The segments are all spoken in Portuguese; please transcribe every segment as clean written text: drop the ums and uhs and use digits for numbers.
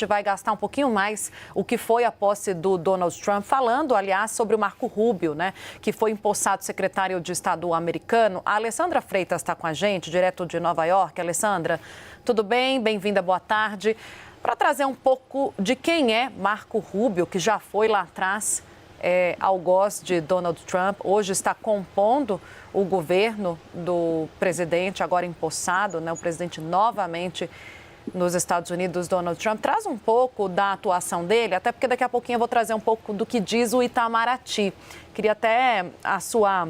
vai gastar um pouquinho mais o que foi a posse do Donald Trump, falando, aliás, sobre o Marco Rubio, né, que foi empossado secretário de Estado americano. A Alessandra Freitas está com a gente, direto de Nova York. Alessandra, tudo bem? Bem-vinda, boa tarde. Para trazer um pouco de quem é Marco Rubio, que já foi lá atrás algoz de Donald Trump, hoje está compondo o governo do presidente agora empossado, né, o presidente novamente nos Estados Unidos, Donald Trump. Traz um pouco da atuação dele, até porque daqui a pouquinho eu vou trazer um pouco do que diz o Itamaraty. Queria até a sua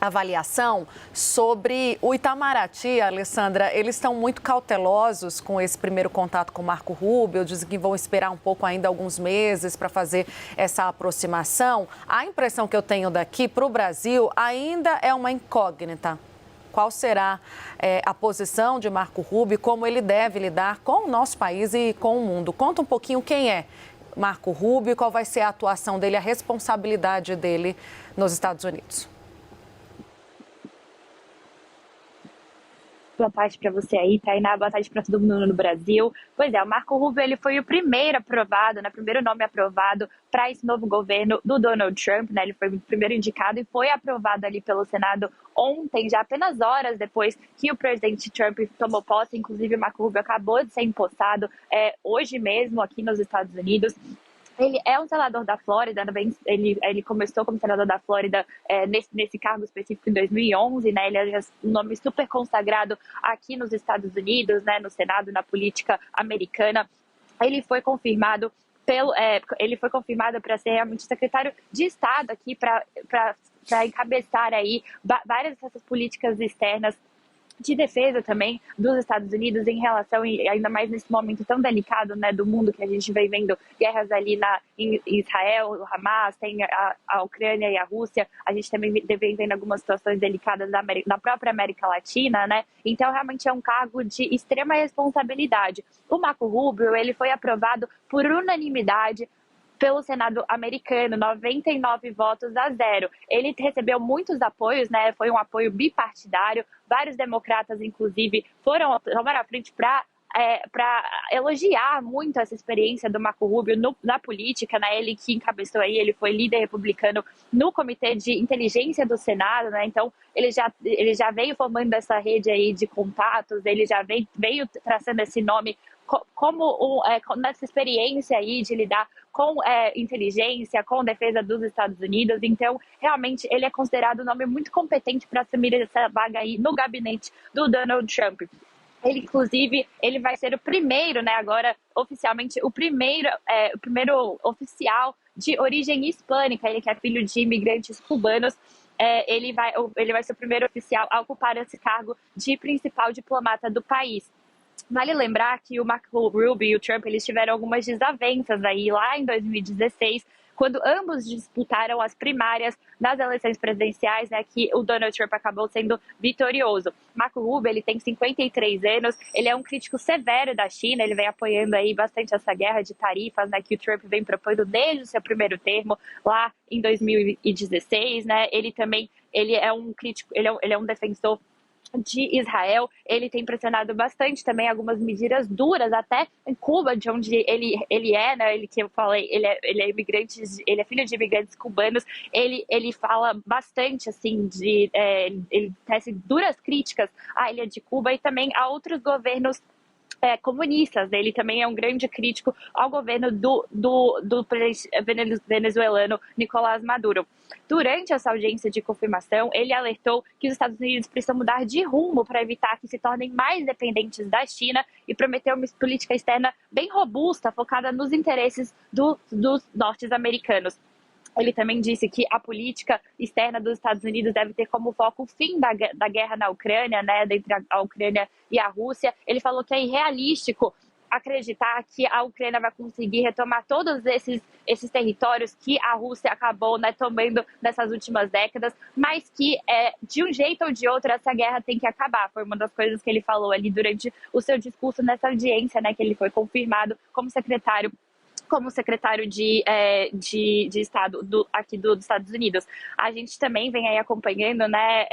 avaliação sobre o Itamaraty, Alessandra. Eles estão muito cautelosos com esse primeiro contato com o Marco Rubio, dizem que vão esperar um pouco ainda, alguns meses, para fazer essa aproximação. A impressão que eu tenho daqui para o Brasil ainda é uma incógnita. Qual será a posição de Marco Rubio, como ele deve lidar com o nosso país e com o mundo? Conta um pouquinho quem é Marco Rubio, qual vai ser a atuação dele, a responsabilidade dele nos Estados Unidos. Boa tarde para você aí, Tainá. Boa tarde para todo mundo no Brasil. Pois é, o Marco Rubio ele foi o primeiro aprovado, né, primeiro nome aprovado para esse novo governo do Donald Trump, né? Ele foi o primeiro indicado e foi aprovado ali pelo Senado ontem, já apenas horas depois que o presidente Trump tomou posse. Inclusive, o Marco Rubio acabou de ser empossado hoje mesmo aqui nos Estados Unidos. Ele é um senador da Flórida, ele começou como senador da Flórida nesse cargo específico em 2011, né? Ele é um nome super consagrado aqui nos Estados Unidos, né? No Senado, na política americana. Ele foi confirmado para ser realmente secretário de Estado aqui, para encabeçar aí várias dessas políticas externas de defesa também dos Estados Unidos em relação, e ainda mais nesse momento tão delicado, né, do mundo, que a gente vem vendo guerras ali em Israel, o Hamas, tem a Ucrânia e a Rússia, a gente também vem vendo algumas situações delicadas na própria América Latina, né? Então realmente é um cargo de extrema responsabilidade. O Marco Rubio, ele foi aprovado por unanimidade pelo Senado americano, 99 votos a 0. Ele recebeu muitos apoios, né? Foi um apoio bipartidário. Vários democratas, inclusive, tomaram à frente para elogiar muito essa experiência do Marco Rubio na política, né? Ele que encabeçou aí, ele foi líder republicano no Comitê de Inteligência do Senado, né? Então, ele já veio formando essa rede aí de contatos, ele já veio traçando esse nome como nessa experiência aí de lidar com inteligência, com defesa dos Estados Unidos. Então, realmente, ele é considerado um nome muito competente para assumir essa vaga aí no gabinete do Donald Trump. Ele, inclusive, ele vai ser o primeiro, né, agora oficialmente, o primeiro oficial de origem hispânica, ele que é filho de imigrantes cubanos. Ele vai ser o primeiro oficial a ocupar esse cargo de principal diplomata do país. Vale lembrar que o Marco Rubio e o Trump, eles tiveram algumas desavenças aí lá em 2016, quando ambos disputaram as primárias nas eleições presidenciais, né, que o Donald Trump acabou sendo vitorioso. Marco Rubio, ele tem 53 anos, ele é um crítico severo da China, ele vem apoiando aí bastante essa guerra de tarifas, né, que o Trump vem propondo desde o seu primeiro termo, lá em 2016, né. Ele é um crítico, ele é um defensor de Israel. Ele tem pressionado bastante também algumas medidas duras, até em Cuba, de onde ele é, né? Ele, que eu falei, ele é imigrante, ele é filho de imigrantes cubanos. Ele fala bastante, assim, ele tece duras críticas à ilha de Cuba e também a outros governos comunistas. Ele também é um grande crítico ao governo do venezuelano Nicolás Maduro. Durante essa audiência de confirmação, ele alertou que os Estados Unidos precisam mudar de rumo para evitar que se tornem mais dependentes da China e prometeu uma política externa bem robusta, focada nos interesses dos norte-americanos. Ele também disse que a política externa dos Estados Unidos deve ter como foco o fim da guerra na Ucrânia, né, entre a Ucrânia e a Rússia. Ele falou que é irrealístico acreditar que a Ucrânia vai conseguir retomar todos esses territórios que a Rússia acabou, né, tomando nessas últimas décadas, mas que de um jeito ou de outro essa guerra tem que acabar. Foi uma das coisas que ele falou ali durante o seu discurso nessa audiência, né, que ele foi confirmado como secretário como secretário de Estado aqui dos Estados Unidos. A gente também vem aí acompanhando, né,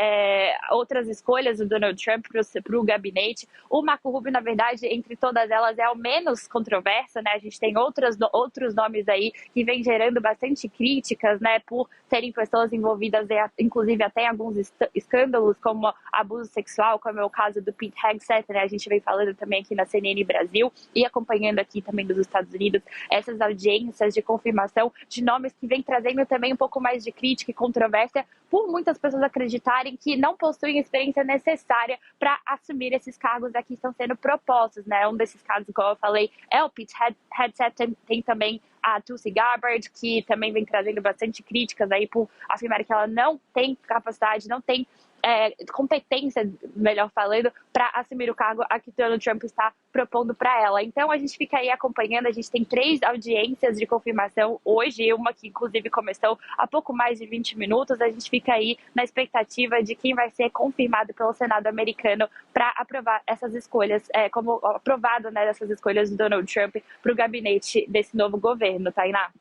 outras escolhas do Donald Trump para o gabinete. O Marco Rubio, na verdade, entre todas elas, é o menos controverso, né? A gente tem outros nomes aí que vem gerando bastante críticas, né, por serem pessoas envolvidas, inclusive até em alguns escândalos, como abuso sexual, como é o caso do Pete Hegseth, né? A gente vem falando também aqui na CNN Brasil e acompanhando aqui também dos Estados Unidos essas audiências de confirmação de nomes que vem trazendo também um pouco mais de crítica e controvérsia por muitas pessoas acreditarem que não possuem a experiência necessária para assumir esses cargos aqui que estão sendo propostos, né? Um desses casos, como eu falei, é o Pete Hegseth, tem também a Tulsi Gabbard, que também vem trazendo bastante críticas aí por afirmar que ela não tem capacidade, não tem competência, melhor falando, para assumir o cargo a que Donald Trump está propondo para ela. Então a gente fica aí acompanhando, a gente tem 3 audiências de confirmação hoje, uma que inclusive começou há pouco mais de 20 minutos, a gente fica aí na expectativa de quem vai ser confirmado pelo Senado americano para aprovar essas escolhas, como aprovado, né, dessas escolhas do Donald Trump para o gabinete desse novo governo, Tainá.